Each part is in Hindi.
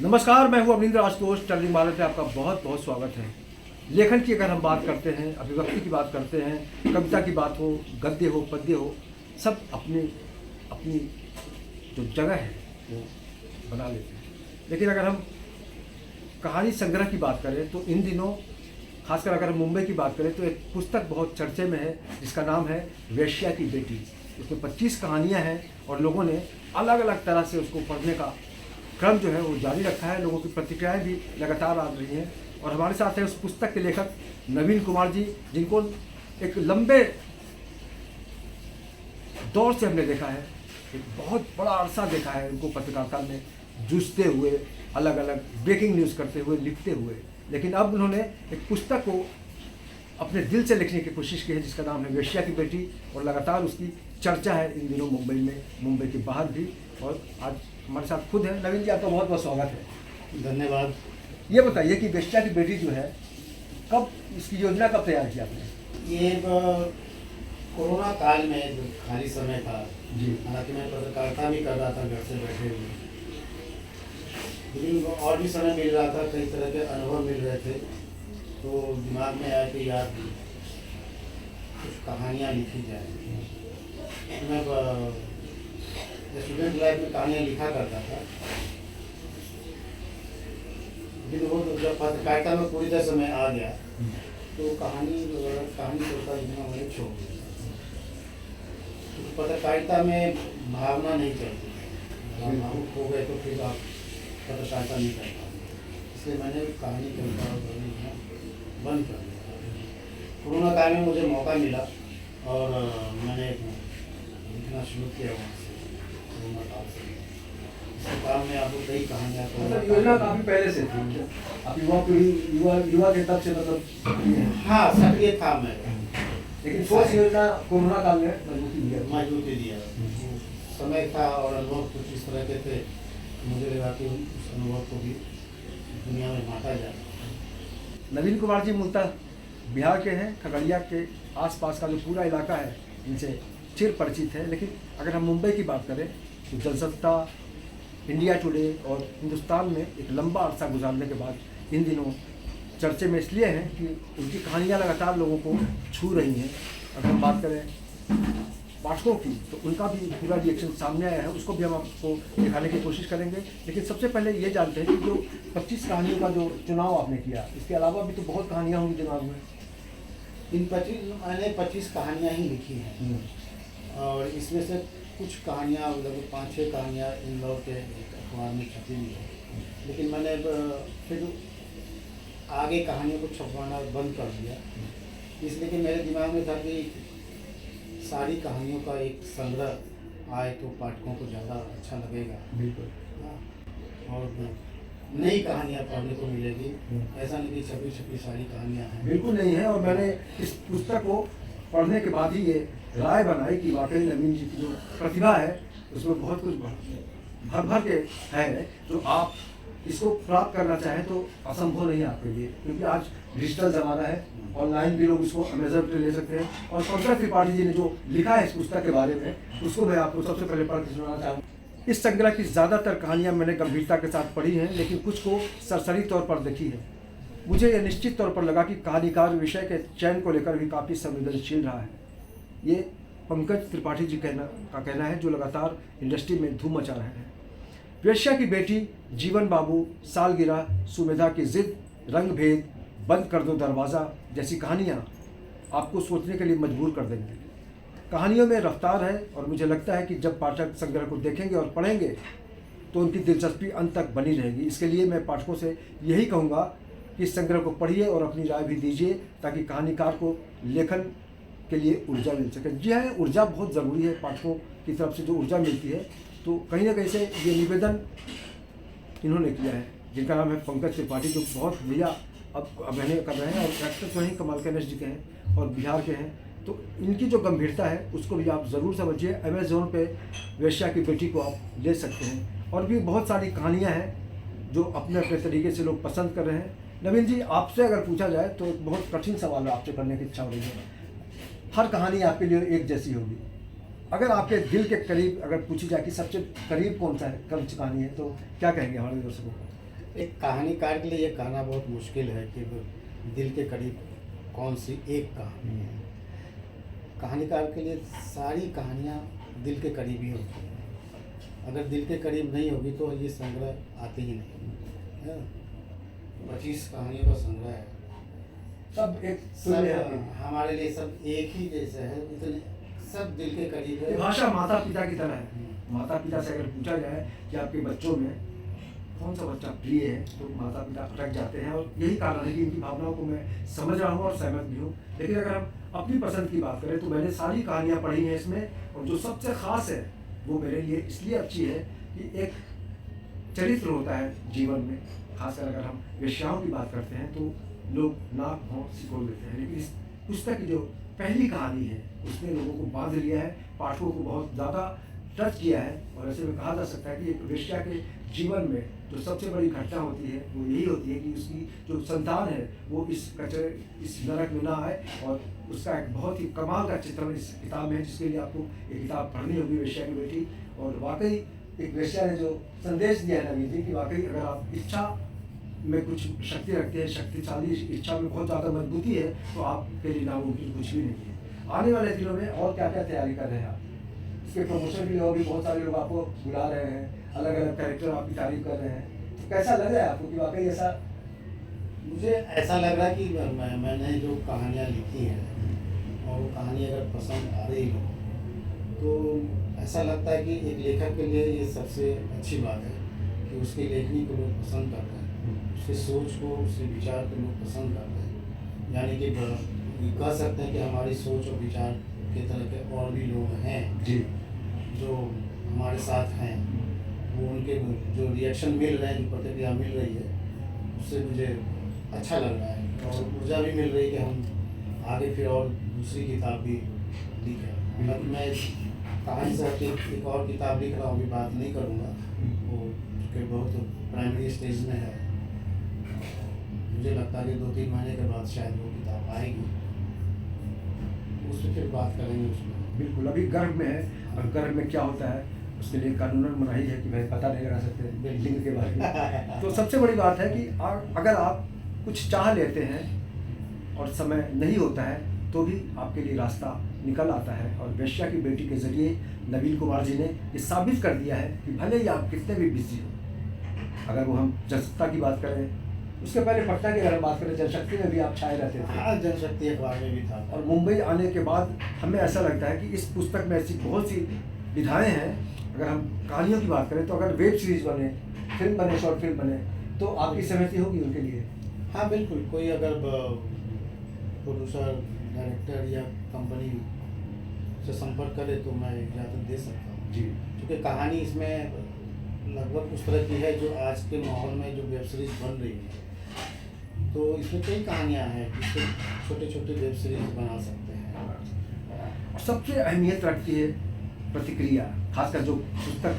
नमस्कार, मैं हूं अवनींद्र आशुतोष। टर्निंग मार्केट में आपका बहुत बहुत स्वागत है। लेखन की अगर हम बात करते हैं, अभिव्यक्ति की बात करते हैं, कविता की बात हो, गद्य हो, पद्य हो, सब अपनी अपनी जो जगह है वो बना लेते हैं। लेकिन अगर हम कहानी संग्रह की बात करें तो इन दिनों खासकर अगर हम मुंबई की बात करें तो एक पुस्तक बहुत चर्चे में है जिसका नाम है वेश्या की बेटी। उसमें 25 कहानियाँ हैं और लोगों ने अलग अलग तरह से उसको पढ़ने का क्रम जो है वो जारी रखा है। लोगों की प्रतिक्रियाएं भी लगातार आ रही हैं और हमारे साथ है उस पुस्तक के लेखक नवीन कुमार जी, जिनको एक लंबे दौर से हमने देखा है, एक बहुत बड़ा अरसा देखा है उनको पत्रकारिता में जूझते हुए, अलग अलग ब्रेकिंग न्यूज़ करते हुए, लिखते हुए। लेकिन अब उन्होंने एक पुस्तक को अपने दिल से लिखने की कोशिश की है जिसका नाम है वेश्या की बेटी, और लगातार उसकी चर्चा है इन दिनों मुंबई में, मुंबई के बाहर भी। और आज हमारे साथ खुद है नवीन जी, आपका बहुत बहुत स्वागत है। धन्यवाद। ये बताइए कि वेश्या की बेटी जो है, कब इसकी योजना कब तैयार किया आपने? ये कोरोना काल में जो खाली समय था जी, हालांकि मैं पत्रकारिता भी कर रहा था घर से बैठे हुए, लेकिन और भी समय मिल रहा था, कई तरह के अनुभव मिल रहे थे, तो दिमाग में आया कि यार कुछ कहानियाँ लिखी जाए। मैं स्टूडेंट लाइफ में कहानियाँ लिखा करता था, लेकिन वो जब पत्रकारिता में पूरी तरह समय आ गया तो कहानी सोचता इतना मैंने छोड़ दिया। तो पत्रकारिता में भावना नहीं चलती, भावुक हो गए तो फिर आप पत्रकारिता नहीं कर पाएंगे, इसलिए मैंने कहानी कविता लिखना बंद कर दिया। कोरोना काल में मुझे मौका मिला और मैंने लिखना शुरू किया वहाँ से। कोरोना काल से इस काल में आपको कई कहानियाँ मतलब योजना काफी पहले से थी, आप युवा पीढ़ी युवा के तब से मतलब हाँ सक्रिय था मैं, लेकिन ठोस योजना कोरोना काल में मजबूती दिया समय था और अनुभव कुछ इस तरह के थे, मुझे लगा कि उस अनुभव को भी दुनिया में बांटा जाए। नवीन कुमार जी मूलतः बिहार के हैं, खगड़िया के आसपास का जो पूरा इलाका है इनसे चिर परिचित है। लेकिन अगर हम मुंबई की बात करें तो जनसत्ता, इंडिया टुडे और हिंदुस्तान में एक लंबा अरसा गुजारने के बाद इन दिनों चर्चे में इसलिए हैं कि उनकी कहानियाँ लगातार लोगों को छू रही हैं। अगर हम बात करें पाठकों की तो उनका भी पूरा रिएक्शन सामने आया है, उसको भी हम आपको दिखाने की कोशिश करेंगे। लेकिन सबसे पहले ये जानते हैं कि जो 25 कहानियों का जो चुनाव आपने किया, इसके अलावा भी तो बहुत कहानियाँ होंगी दिमाग में। मैंने 25 कहानियाँ ही लिखी हैं और इसमें से कुछ कहानियाँ लगभग 5-6 कहानियाँ इंदौर के अखबार में छपी हुई है, लेकिन मैंने फिर आगे कहानियों को छपवाना बंद कर दिया, इसलिए कि मेरे दिमाग में था कि सारी कहानियों का एक संग्रह आए तो पाठकों को ज़्यादा अच्छा लगेगा। बिल्कुल। और नई कहानियाँ पढ़ने को मिलेगी, ऐसा नहीं कि छपी सारी कहानियाँ हैं, बिल्कुल नहीं है। और मैंने इस पुस्तक को पढ़ने के बाद ही ये राय बनाई कि वाकई नवीन जी की जो प्रतिभा है उसमें बहुत कुछ भर भर के है, जो आप इसको प्राप्त करना चाहें तो असंभव नहीं आपके लिए, क्योंकि आज डिजिटल ज़माना है, ऑनलाइन भी लोग इसको अमेजन पे ले सकते हैं। और पंकज त्रिपाठी जी ने जो लिखा है इस पुस्तक के बारे में, उसको मैं आपको सबसे पहले पढ़ के सुनाना चाहूँगा। इस संग्रह की ज़्यादातर कहानियाँ मैंने गंभीरता के साथ पढ़ी हैं, लेकिन कुछ को सरसरी तौर पर देखी है। मुझे यह निश्चित तौर पर लगा कि कहानीकार विषय के चयन को लेकर भी काफ़ी संवेदनशील रहा है। ये पंकज त्रिपाठी जी का कहना है, जो लगातार इंडस्ट्री में धूम मचा रहे हैं। वेश्या की बेटी, जीवन बाबू, सालगिरह, सुमेधा की जिद, रंग भेद, बंद कर दो दरवाज़ा जैसी कहानियाँ आपको सोचने के लिए मजबूर कर देंगी। कहानियों में रफ्तार है और मुझे लगता है कि जब पाठक संग्रह को देखेंगे और पढ़ेंगे तो उनकी दिलचस्पी अंत तक बनी रहेगी। इसके लिए मैं पाठकों से यही कहूँगा कि इस संग्रह को पढ़िए और अपनी राय भी दीजिए, ताकि कहानीकार को लेखन के लिए ऊर्जा मिल सके। जी हाँ, ऊर्जा बहुत ज़रूरी है। पाठकों की तरफ से जो ऊर्जा मिलती है, तो कहीं ना कहीं से ये निवेदन इन्होंने किया है, जिनका नाम है पंकज त्रिपाठी, जो बहुत भैया अब अभिनय कर रहे हैं और एक्टर तो ही कमाल के जी के हैं और बिहार के हैं। तो इनकी जो गंभीरता है उसको भी आप ज़रूर समझिए। अमेज़ॉन पे वेश्या की बेटी को आप ले सकते हैं। और भी बहुत सारी कहानियाँ हैं जो अपने अपने तरीके से लोग पसंद कर रहे हैं। नवीन जी, आपसे अगर पूछा जाए तो एक बहुत कठिन सवाल आपसे करने की इच्छा हो रही है। हर कहानी आपके लिए एक जैसी होगी, अगर आपके दिल के करीब अगर पूछी जाए कि सबसे करीब कौन सा है, कौन सी कहानी है, तो क्या कहेंगे हमारे दर्शकों को? एक कहानीकार के लिए ये कहना बहुत मुश्किल है कि दिल के करीब कौन सी एक कहानी है। कहानीकार के लिए सारी कहानियाँ दिल के करीब ही होती हैं। अगर दिल के करीब नहीं होगी तो ये संग्रह आते ही नहीं है। 25 कहानियों का संग्रह है, सब एक सब हमारे लिए सब एक ही जैसे है, इतने सब दिल के करीब है। भाषा माता पिता की तरह है। माता पिता से अगर पूछा जाए कि आपके बच्चों में कौन सा बच्चा प्रिय है, तो माता पिता अटक जाते हैं, और यही कारण है कि इनकी भावनाओं को मैं समझ रहा हूँ और सहमत भी हूँ। लेकिन अगर हम अपनी पसंद की बात करें तो मैंने सारी कहानियाँ पढ़ी हैं इसमें, और जो सबसे ख़ास है वो मेरे लिए इसलिए अच्छी है कि एक चरित्र होता है जीवन में। खासकर अगर हम वेश्याओं की बात करते हैं तो लोग नाक भौं सिकोड़ देते हैं, लेकिन इस पुस्तक की जो पहली कहानी है उसने लोगों को बांध लिया है, पाठकों को बहुत ज़्यादा टच किया है। और ऐसे में कहा जा सकता है कि एक वेश्या के जीवन में जो सबसे बड़ी घटना होती है वो यही होती है कि उसकी जो संतान है वो इस कचरे, इस नरक में ना आए। और उसका एक बहुत ही कमाल का चित्रण इस किताब में है, जिसके लिए आपको ये किताब पढ़नी होगी, वेश्या की बेटी। और वाकई एक वेश्या ने जो संदेश दिया है नवीन जी कि वाकई अगर आप इच्छा में कुछ शक्ति रखते हैं, शक्तिशाली इच्छा में बहुत ज़्यादा मजबूती है, तो आपके लिए नामुमकिन कुछ भी नहीं है। आने वाले दिनों में और क्या क्या तैयारी कर रहे हैं आप? इसके प्रमोशन के लिए और भी बहुत सारे लोग आपको बुला रहे हैं, अलग अलग कैरेक्टर आपकी तारीफ कर रहे हैं, तो कैसा लग रहा है आपको कि वाकई ऐसा? मुझे ऐसा लग रहा है कि मैंने जो कहानियाँ लिखी हैं और वो कहानी अगर पसंद आ रही हो तो ऐसा लगता है कि एक लेखक के लिए ये सबसे अच्छी बात है कि उसकी लेखनी को लोग पसंद करते हैं, उसकी सोच को, उसके विचार को लोग पसंद करते हैं। यानी कि ये कह सकते हैं कि हमारी सोच और विचार के तरह के और भी लोग हैं जी, जो हमारे साथ हैं, वो उनके जो रिएक्शन मिल रहे हैं, जो प्रतिक्रिया मिल रही है, उससे मुझे अच्छा लग रहा है और ऊर्जा भी मिल रही है कि हम आगे फिर और दूसरी किताब भी लिखें। मतलब मैं कहानी से एक और किताब लिख रहा हूँ, अभी बात नहीं करूँगा, वो कि बहुत प्राइमरी स्टेज में है। मुझे लगता है कि 2-3 महीने के बाद शायद वो किताब आएगी, उसमें फिर बात करेंगे उसमें। बिल्कुल, अभी गर्भ में है, और गर्भ में क्या होता है उसके लिए कानूनन मनाही है कि भाई पता नहीं लगा सकते लिंग के बारे में। तो सबसे बड़ी बात है कि अगर आप कुछ चाह लेते हैं और समय नहीं होता है तो भी आपके लिए रास्ता निकल आता है। और वेश्या की बेटी के ज़रिए नवीन कुमार जी ने ये साबित कर दिया है कि भले ही आप कितने भी बिजी हो, अगर वो हम जनसत्ता की बात करें, उसके पहले पटना की अगर हम बात करें, जनशक्ति में भी आप छाए रहते थे। हाँ, जनशक्ति अखबार में भी था। और मुंबई आने के बाद हमें ऐसा लगता है कि इस पुस्तक में ऐसी बहुत सी विधाएँ हैं। अगर हम कहानियों की बात करें तो अगर वेब सीरीज़ बने, फिल्म बने, शॉर्ट फिल्म बने, तो आपकी सहमति होगी उनके लिए? हाँ बिल्कुल, कोई अगर प्रोड्यूसर, डायरेक्टर या कंपनी से संपर्क करे तो मैं इजाज़त दे सकता हूँ जी, क्योंकि कहानी इसमें लगभग उस तरह की है जो आज के माहौल में जो वेब सीरीज़ बन रही है, तो इसमें कई कहानियाँ हैं जिससे छोटे छोटे वेब सीरीज बना सकते हैं। और सबसे अहमियत रखती है प्रतिक्रिया, खासकर जो पुस्तक,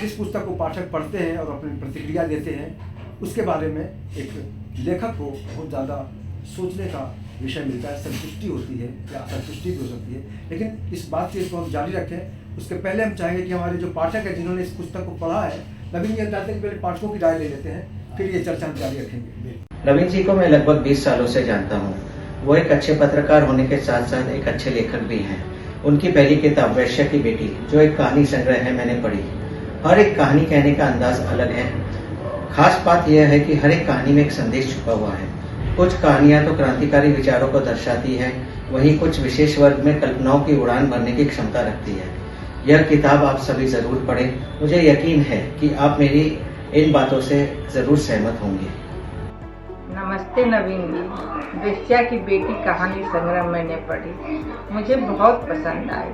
जिस पुस्तक को पाठक पढ़ते हैं और अपनी प्रतिक्रिया देते हैं, उसके बारे में एक लेखक को बहुत ज़्यादा सोचने का विषय मिलता है। संतुष्टि होती है या असंतुष्टि भी हो सकती है, लेकिन इस बातचीत को हम जारी रखें उसके पहले हम चाहेंगे कि हमारे जो पाठक हैं जिन्होंने इस पुस्तक को पढ़ा है, नवीन जी चाहते हैं कि पहले पाठकों की राय ले लेते हैं, फिर ये चर्चा हम जारी रखेंगे। नवीन जी को मैं लगभग 20 सालों से जानता हूँ। वो एक अच्छे पत्रकार होने के साथ साथ एक अच्छे लेखक भी हैं। उनकी पहली किताब वेश्या की बेटी, जो एक कहानी संग्रह है, मैंने पढ़ी। हर एक कहानी कहने का अंदाज अलग है। खास बात यह है कि हर एक कहानी में एक संदेश छुपा हुआ है। कुछ कहानियां तो क्रांतिकारी विचारों को दर्शाती है, वहीं कुछ विशेष वर्ग में कल्पनाओं की उड़ान भरने की क्षमता रखती है। यह किताब आप सभी जरूर पढ़ें। मुझे यकीन है कि आप मेरी इन बातों से जरूर सहमत होंगे। नमस्ते नवीन जी, वेश्या की बेटी कहानी संग्रह मैंने पढ़ी, मुझे बहुत पसंद आई।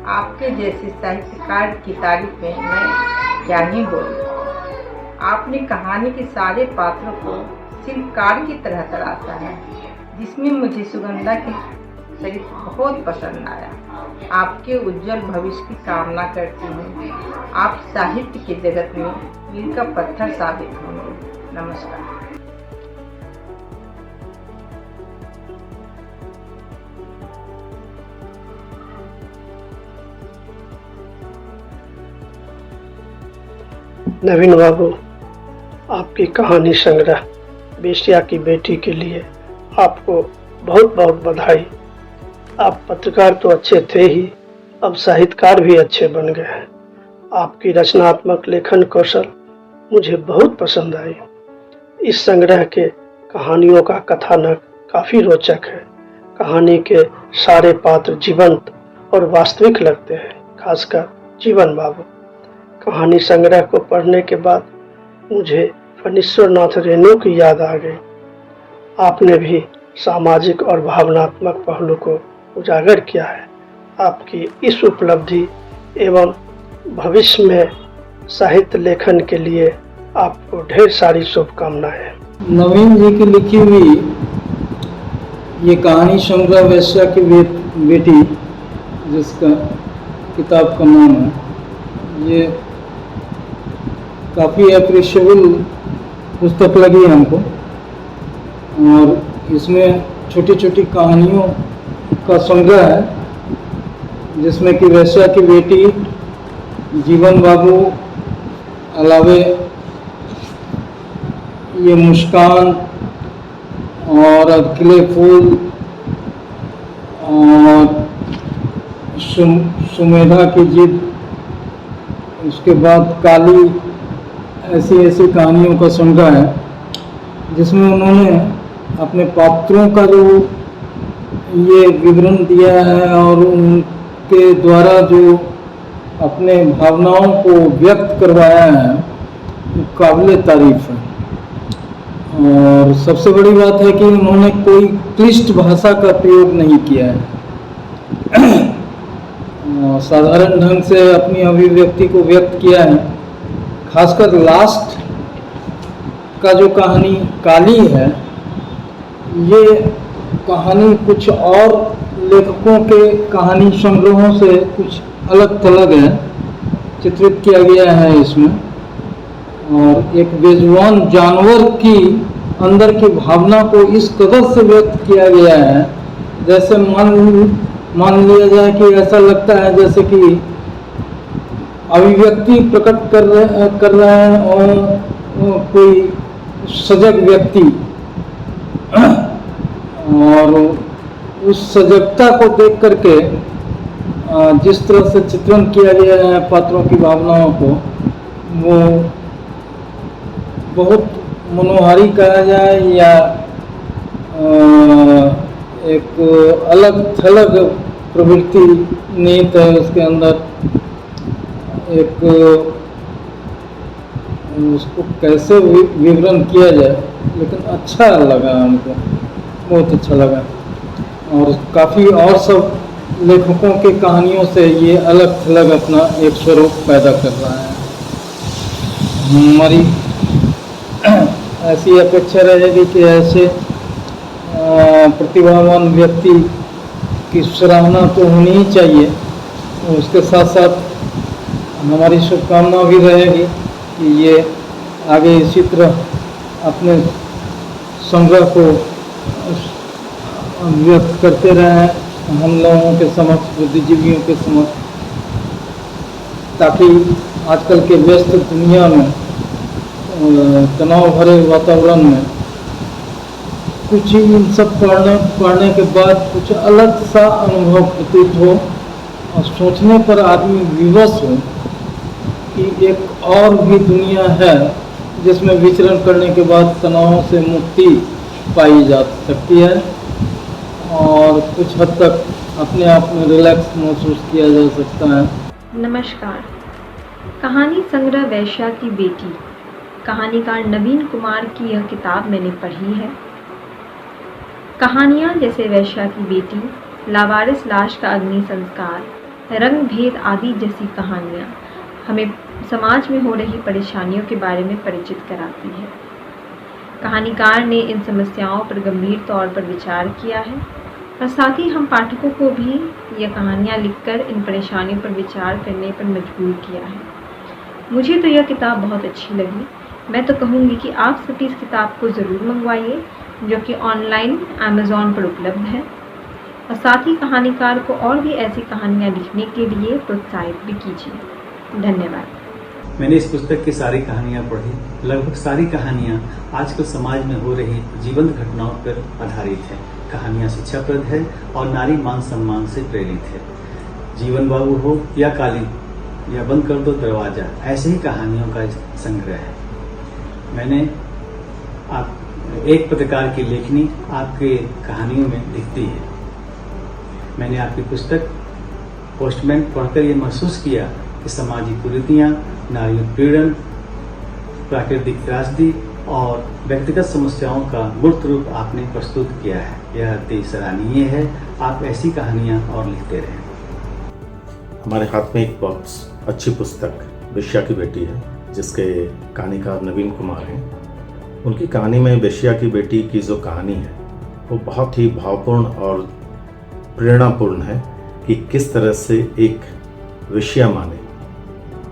आपके जैसे साहित्यकार की तारीफ में मैं क्या ही बोलूं। आपने कहानी के सारे पात्रों को शिल्पकार की तरह तराशा है, जिसमें मुझे सुगंधा की चरित्र बहुत पसंद आया। आपके उज्जवल भविष्य की कामना करती हूँ। आप साहित्य के जगत में मील का पत्थर साबित होंगे। नमस्कार। नवीन बाबू, आपकी कहानी संग्रह बेश्या की बेटी के लिए आपको बहुत बहुत बधाई। आप पत्रकार तो अच्छे थे ही, अब साहित्यकार भी अच्छे बन गए हैं। आपकी रचनात्मक लेखन कौशल मुझे बहुत पसंद आई। इस संग्रह के कहानियों का कथानक काफ़ी रोचक है। कहानी के सारे पात्र जीवंत और वास्तविक लगते हैं, खासकर जीवन बाबू। कहानी संग्रह को पढ़ने के बाद मुझे फणीश्वरनाथ रेणु की याद आ गई। आपने भी सामाजिक और भावनात्मक पहलू को उजागर किया है। आपकी इस उपलब्धि एवं भविष्य में साहित्य लेखन के लिए आपको ढेर सारी शुभकामनाएं। नवीन जी की लिखी हुई ये कहानी संग्रह वेश्या की बेटी, जिसका किताब का नाम है, ये काफ़ी अप्रिशिएबल पुस्तक लगी हमको। और इसमें छोटी छोटी कहानियों का संग्रह है, जिसमें कि वेश्या की बेटी, जीवन बाबू, अलावे ये मुस्कान और खिले फूल और सुमेधा की जिद, उसके बाद काली, ऐसी कहानियों का संग्रह है, जिसमें उन्होंने अपने पात्रों का जो ये विवरण दिया है और उनके द्वारा जो अपने भावनाओं को व्यक्त करवाया है, वो काबिले तारीफ है। और सबसे बड़ी बात है कि उन्होंने कोई क्लिष्ट भाषा का प्रयोग नहीं किया है। साधारण ढंग से अपनी अभिव्यक्ति को व्यक्त किया है। खासकर लास्ट का जो कहानी काली है, ये कहानी कुछ और लेखकों के कहानी संग्रहों से कुछ अलग थलग है, चित्रित किया गया है इसमें। और एक बेजुबान जानवर की अंदर की भावना को इस कदर से व्यक्त किया गया है, जैसे मान लिया जाए कि ऐसा लगता है जैसे कि अभिव्यक्ति प्रकट कर रहे हैं और कोई सजग व्यक्ति, और उस सजगता को देख करके जिस तरह से चित्रण किया गया है पात्रों की भावनाओं को, वो बहुत मनोहारी कहा जाए या एक अलग थलग प्रवृत्ति निहित है उसके अंदर। एक उसको कैसे विवरण किया जाए, लेकिन अच्छा लगा हमको, बहुत अच्छा लगा। और काफ़ी और सब लेखकों के कहानियों से ये अलग थलग अपना एक स्वरूप पैदा कर रहा है। हमारी ऐसी अपेक्षा रहेगी कि ऐसे प्रतिभावान व्यक्ति की सराहना तो होनी ही चाहिए। उसके साथ साथ हमारी शुभकामना भी रहेगी कि ये आगे इसी तरह अपने संग्रह को व्यक्त करते रहें हम लोगों के समक्ष, बुद्धिजीवियों के समक्ष, ताकि आजकल के व्यस्त दुनिया में, तनाव भरे वातावरण में कुछ इन सब पढ़ने के बाद कुछ अलग सा अनुभव प्रतीत हो और सोचने पर आदमी विवश हो कि एक और भी दुनिया है जिसमें विचरण करने के बाद तनावों से मुक्ति पाई जा सकती है और कुछ हद तक अपने आप में रिलैक्स महसूस किया जा सकता है। नमस्कार। कहानी संग्रह वेश्या की बेटी, कहानीकार नवीन कुमार की यह किताब मैंने पढ़ी है। कहानियाँ जैसे वेश्या की बेटी, लावारिस लाश का अग्नि संस्कार, रंग भेद आदि जैसी कहानियाँ हमें समाज में हो रही परेशानियों के बारे में परिचित कराती है। कहानीकार ने इन समस्याओं पर गंभीर तौर पर विचार किया है और साथ ही हम पाठकों को भी यह कहानियाँ लिखकर इन परेशानियों पर विचार करने पर मजबूर किया है। मुझे तो यह किताब बहुत अच्छी लगी। मैं तो कहूँगी कि आप सभी इस किताब को ज़रूर मंगवाइए, जो कि ऑनलाइन अमेज़ॉन पर उपलब्ध है, और साथ ही कहानीकार को और भी ऐसी कहानियाँ लिखने के लिए प्रोत्साहित भी कीजिए। धन्यवाद। मैंने इस पुस्तक की सारी कहानियां पढ़ी। लगभग सारी कहानियां आजकल समाज में हो रही जीवंत घटनाओं पर आधारित है। कहानियां शिक्षाप्रद है और नारी मान सम्मान से प्रेरित है। जीवन बाबू हो या काली या बंद कर दो दरवाजा, ऐसे ही कहानियों का संग्रह है। मैंने आप एक पत्रकार की लेखनी आपके कहानियों में दिखती है। मैंने आपकी पुस्तक पोस्टमैन पढ़कर ये महसूस किया कि सामाजिक कुरीतियाँ, नारी उत्पीड़न, प्राकृतिक त्रासदी और व्यक्तिगत समस्याओं का मूर्त रूप आपने प्रस्तुत किया है। यह अति सराहनीय है। आप ऐसी कहानियाँ और लिखते रहें। हमारे हाथ में एक बहुत अच्छी पुस्तक वेश्या की बेटी है, जिसके कहानीकार नवीन कुमार हैं। उनकी कहानी में वेश्या की बेटी की जो कहानी है वो बहुत ही भावपूर्ण और प्रेरणापूर्ण है कि किस तरह से एक वेश्या माँ ने,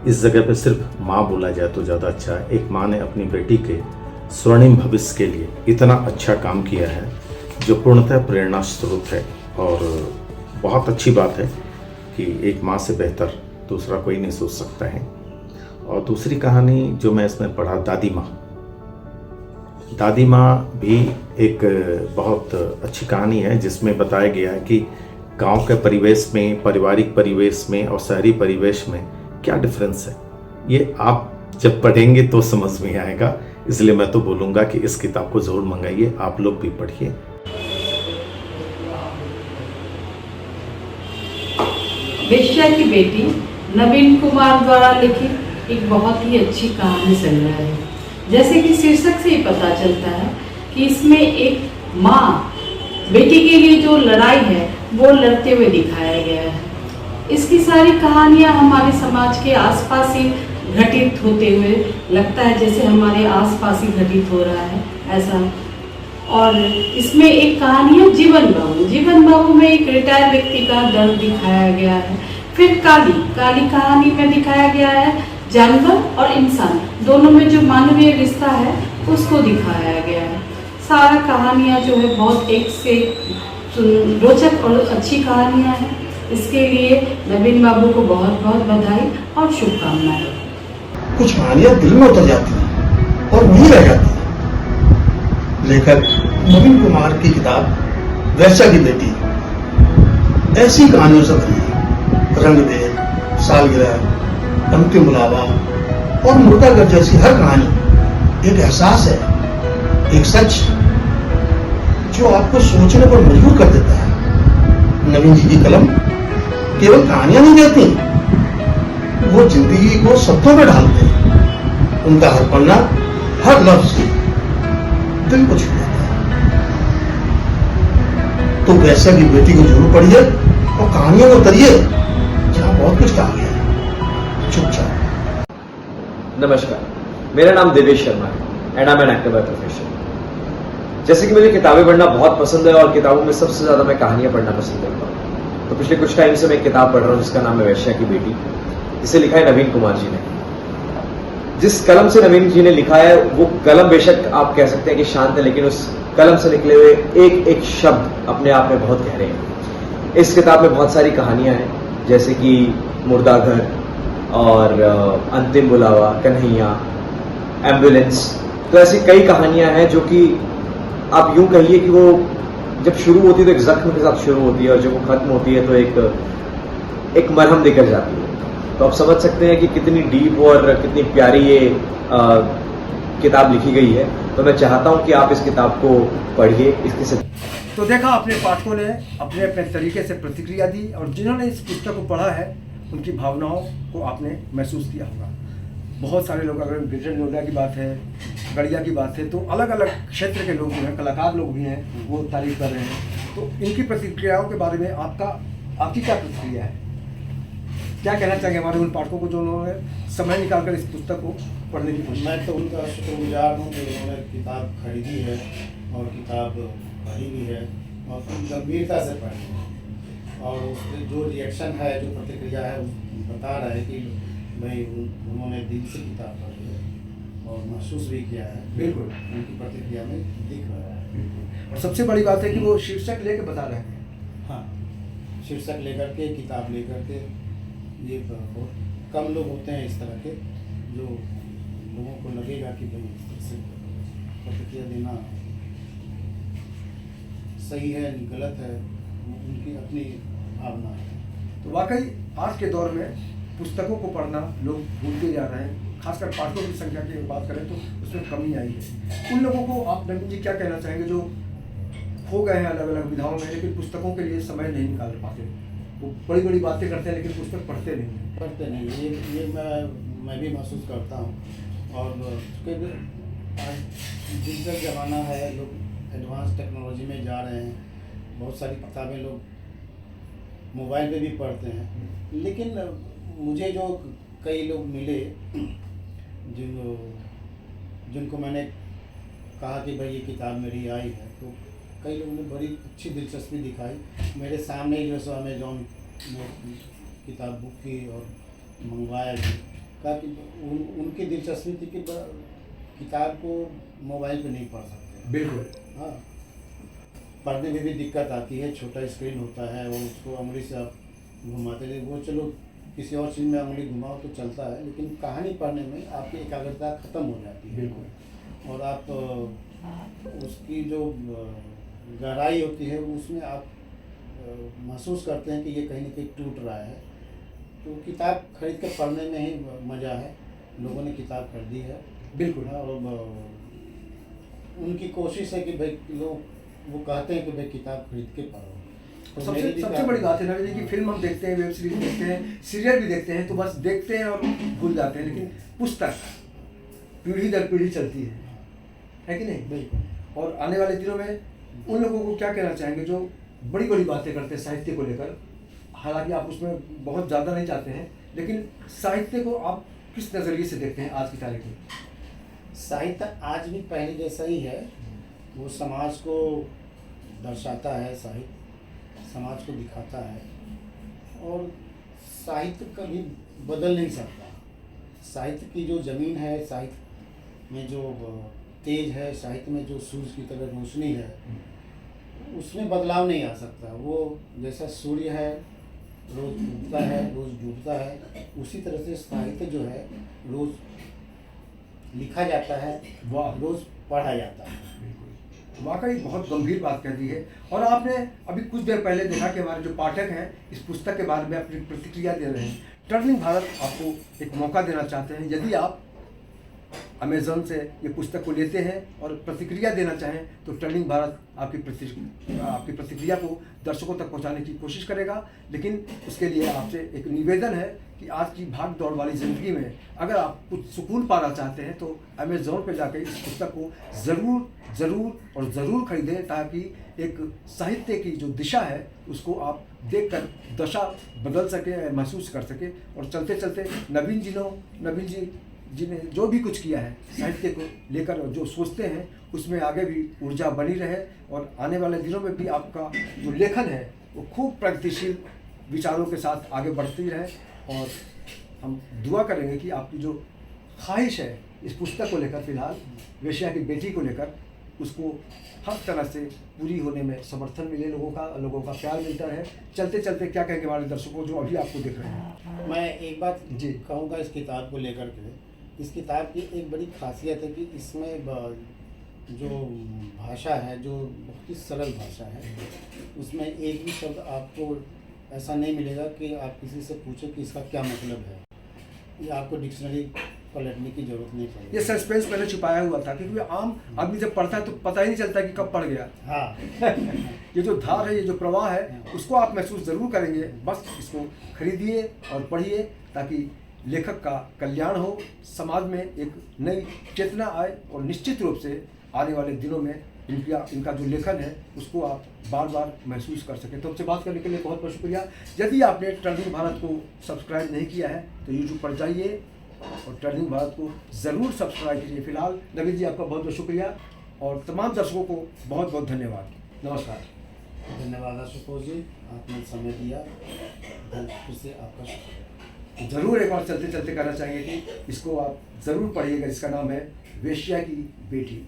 इस जगह पे सिर्फ माँ बोला जाए तो ज़्यादा अच्छा है, एक माँ ने अपनी बेटी के स्वर्णिम भविष्य के लिए इतना अच्छा काम किया है जो पूर्णतः प्रेरणा स्रोत है। और बहुत अच्छी बात है कि एक माँ से बेहतर दूसरा कोई नहीं सोच सकता है। और दूसरी कहानी जो मैं इसमें पढ़ा, दादी माँ भी एक बहुत अच्छी कहानी है, जिसमें बताया गया है कि गांव के परिवेश में, पारिवारिक परिवेश में और शहरी परिवेश में क्या डिफरेंस है। ये आप जब पढ़ेंगे तो समझ में आएगा। इसलिए मैं तो बोलूँगा कि इस किताब को ज़रूर मंगाइए, आप लोग भी पढ़िए। वेश्या की बेटी नवीन कुमार द्वारा लिखित एक बहुत ही अच्छी कहानी संग्रह है। जैसे कि शीर्षक से ही पता चलता है कि इसमें एक माँ बेटी के लिए जो लड़ाई है वो लड़ते हुए दिखाया गया है। इसकी सारी कहानियाँ हमारे समाज के आसपास ही घटित होते हुए लगता है, जैसे हमारे आसपास ही घटित हो रहा है ऐसा। और इसमें एक कहानी है जीवन बाबू में एक रिटायर्ड व्यक्ति का दर्द दिखाया गया है। फिर काली कहानी में दिखाया गया है जानवर और इंसान दोनों में जो मानवीय रिश्ता है उसको दिखाया गया है। सारा कहानियाँ जो है बहुत एक से रोचक और अच्छी कहानियाँ हैं। इसके लिए नवीन बाबू को बहुत बहुत बधाई और शुभकामनाएं। कुछ कहानियाँ दिल में उतर जाती हैं और वहीं रह जाती हैं। लेखक नवीन कुमार की किताब वेश्या की बेटी ऐसी कहानियों से भरी है। रंगभेद, सालगिरह, अंतिम बुलावा और मुर्दाघर जैसी हर कहानी एक एहसास है, एक सच जो आपको सोचने पर मजबूर कर देता है। नवीन जी की कलम केवल कहानियां नहीं देती, वो जिंदगी को शब्दों में ढालते हैं। उनका हर पन्ना, हर लफ्ज दिल को छू जाता है। तो वेश्या की बेटी को जरूर पढ़िए और कहानियों में उतरिए, जहां बहुत कुछ कहा गया है। चुपचाप। नमस्कार, मेरा नाम देवेश शर्मा है and I am an actor by profession. जैसे कि मुझे किताबें पढ़ना बहुत पसंद है और किताबों में सबसे ज्यादा मैं कहानियां पढ़ना पसंद करता हूँ। तो पिछले कुछ टाइम से मैं एक किताब पढ़ रहा हूँ जिसका नाम है वेश्या की बेटी। इसे लिखा है नवीन कुमार जी ने। जिस कलम से नवीन जी ने लिखा है वो कलम बेशक आप कह सकते हैं कि शांत है, लेकिन उस कलम से निकले हुए एक एक शब्द अपने आप में बहुत गहरे हैं। इस किताब में बहुत सारी कहानियां हैं, जैसे कि मुर्दाघर और अंतिम बुलावा, कन्हैया, एम्बुलेंस। तो ऐसी कई कहानियां हैं जो कि आप यूं कहिए कि वो जब शुरू होती है तो एक जख्म के साथ शुरू होती है और जब वो खत्म होती है तो एक मरहम देकर जाती है। तो आप समझ सकते हैं कि कितनी डीप और कितनी प्यारी ये किताब लिखी गई है। तो मैं चाहता हूं कि आप इस किताब को पढ़िए। इसके तो देखा, अपने पाठकों ने अपने अपने तरीके से प्रतिक्रिया दी और जिन्होंने इस पुस्तक को पढ़ा है उनकी भावनाओं को आपने महसूस किया होगा। बहुत सारे लोग, अगर गिरिजन नोएडा की बात है, गढ़िया की बात है, तो अलग अलग क्षेत्र के लोग जो हैं, कलाकार लोग भी हैं, वो तारीफ कर रहे हैं। तो इनकी प्रतिक्रियाओं के बारे में आपकी क्या प्रतिक्रिया है? क्या कहना चाहेंगे हमारे उन पाठकों को जो उन्होंने समय निकालकर इस पुस्तक को पढ़ने की कोशिश? मैं तो उनका शुक्रगुजार हूँ कि उन्होंने किताब खरीदी है और किताब पढ़ी भी है और गंभीरता से पढ़ी है। और उसके जो रिएक्शन है, जो प्रतिक्रिया है, बता रहा है कि उन्होंने दिल से किताब पढ़ी है और महसूस भी किया है। बिल्कुल उनकी प्रतिक्रिया में दिख रहा है। और सबसे बड़ी बात है कि वो शीर्षक लेकर बता रहे हैं। हाँ, शीर्षक लेकर के, किताब लेकर के। ये बहुत कम लोग होते हैं इस तरह के जो लोगों को लगेगा कि भाई इस तरह से प्रतिक्रिया देना सही है गलत है, उनकी अपनी भावना है। तो वाकई आज के दौर में पुस्तकों को पढ़ना लोग भूलते जा रहे हैं, खासकर पाठकों की संख्या की बात करें तो उसमें कमी आई है। उन लोगों को आप नवीन जी क्या कहना चाहेंगे जो खो गए हैं अलग अलग विधाओं में, लेकिन पुस्तकों के लिए समय नहीं निकाल पाते? वो बड़ी बड़ी बातें करते हैं लेकिन पुस्तक पढ़ते नहीं। ये मैं भी महसूस करता हूँ। और क्योंकि आज डिजिटल ज़माना है, लोग एडवांस टेक्नोलॉजी में जा रहे हैं, बहुत सारी किताबें लोग मोबाइल पे भी पढ़ते हैं। लेकिन मुझे जो कई लोग मिले जिनको मैंने कहा कि भाई ये किताब मेरी आई है, तो कई लोगों ने बड़ी अच्छी दिलचस्पी दिखाई। मेरे सामने ही जो सो अमेजॉन में किताब बुक की और मंगवाया भी, कहा कि उनकी दिलचस्पी थी कि किताब को मोबाइल पे नहीं पढ़ सकते। बिल्कुल, हाँ, पढ़ने में भी दिक्कत आती है, छोटा स्क्रीन होता है, वो उसको उंगली से आप घुमाते रहे, वो चलो किसी और चीज़ में उंगली घुमाओ तो चलता है, लेकिन कहानी पढ़ने में आपकी एकाग्रता ख़त्म हो जाती है। बिल्कुल। और आप उसकी जो गहराई होती है उसमें आप महसूस करते हैं कि ये कहीं ना कहीं टूट रहा है। तो किताब खरीद कर पढ़ने में ही मज़ा है। लोगों ने किताब खरीदी है। बिल्कुल। और उनकी कोशिश है कि भाई लोग वो कहते हैं कि भाई किताब खरीद के पढ़ो। तो सबसे बड़ी बात है ना कि फिल्म हम देखते हैं, वेब सीरीज देखते हैं, सीरियल भी देखते हैं, तो बस देखते हैं और भूल जाते हैं, लेकिन पुस्तक पीढ़ी दर पीढ़ी चलती है कि नहीं? बिल्कुल। और आने वाले दिनों में उन लोगों को क्या कहना चाहेंगे जो बड़ी बड़ी बातें करते हैं साहित्य को लेकर? हालांकि आप उसमें बहुत ज़्यादा नहीं चाहते हैं, लेकिन साहित्य को आप किस नज़रिए से देखते हैं आज की तारीख में? साहित्य आज भी पहले जैसा ही है। वो समाज को दर्शाता है, साहित्य समाज को दिखाता है, और साहित्य कभी बदल नहीं सकता। साहित्य की जो ज़मीन है, साहित्य में जो तेज है, साहित्य में जो सूरज की तरह रोशनी है, उसमें बदलाव नहीं आ सकता। वो जैसा सूर्य है, रोज़ उगता है, रोज़ डूबता है, उसी तरह से साहित्य जो है रोज़ लिखा जाता है, रोज़ पढ़ा जाता है। वाकई बहुत गंभीर बात कह दी है। और आपने अभी कुछ देर पहले देखा कि हमारे जो पाठक हैं इस पुस्तक के बारे में अपनी प्रतिक्रिया दे रहे हैं। टर्निंग भारत आपको एक मौका देना चाहते हैं, यदि आप अमेज़न से ये पुस्तक को लेते हैं और प्रतिक्रिया देना चाहें तो टर्निंग भारत आपकी प्रतिक्रिया को दर्शकों तक पहुंचाने की कोशिश करेगा। लेकिन उसके लिए आपसे एक निवेदन है कि आज की भाग दौड़ वाली ज़िंदगी में अगर आप कुछ सुकून पाना चाहते हैं तो अमेज़न पर जाकर इस पुस्तक को ज़रूर खरीदें, ताकि एक साहित्य की जो दिशा है उसको आप देखकर दशा बदल सके, महसूस कर सके। और चलते चलते नवीन जी ने जो भी कुछ किया है साहित्य को लेकर, जो सोचते हैं उसमें आगे भी ऊर्जा बनी रहे, और आने वाले दिनों में भी आपका जो लेखन है वो खूब प्रगतिशील विचारों के साथ आगे बढ़ती रहे। और हम दुआ करेंगे कि आपकी जो ख्वाहिश है इस पुस्तक को लेकर, फिलहाल वेश्या की बेटी को लेकर, उसको हर तरह से पूरी होने में समर्थन मिले, लोगों का प्यार मिलता है। चलते चलते क्या कहेंगे हमारे दर्शकों जो अभी आपको देख रहे हैं? मैं एक बात जी कहूँगा इस किताब को लेकर के। इस किताब की एक बड़ी खासियत है कि इसमें जो भाषा है, जो बहुत ही सरल भाषा है, उसमें एक भी शब्द आपको ऐसा नहीं मिलेगा कि आप किसी से पूछें कि इसका क्या मतलब है। ये आपको डिक्शनरी पलटने की जरूरत नहीं पड़ेगी। ये सस्पेंस पहले छुपाया हुआ था, क्योंकि आम आदमी जब पढ़ता है तो पता ही नहीं चलता कि कब पढ़ गया। हाँ ये जो धार है, ये जो प्रवाह है, उसको आप महसूस ज़रूर करेंगे। बस इसको खरीदिए और पढ़िए, ताकि लेखक का कल्याण हो, समाज में एक नई चेतना आए, और निश्चित रूप से आने वाले दिनों में इनका जो लेखन है उसको आप बार बार महसूस कर सकें। तो आपसे बात करने के लिए बहुत बहुत शुक्रिया। यदि आपने टर्निंग भारत को सब्सक्राइब नहीं किया है तो यूट्यूब पर जाइए और टर्निंग भारत को ज़रूर सब्सक्राइब कीजिए। फिलहाल नवीन जी आपका बहुत बहुत शुक्रिया, और तमाम दर्शकों को बहुत बहुत धन्यवाद। नमस्कार। धन्यवाद आशुतोष जी, आपने समय दिया, फिर से आपका शुक्रिया। ज़रूर एक बार चलते चलते कहना चाहेंगे कि इसको आप ज़रूर पढ़िएगा। इसका नाम है वेश्या की बेटी।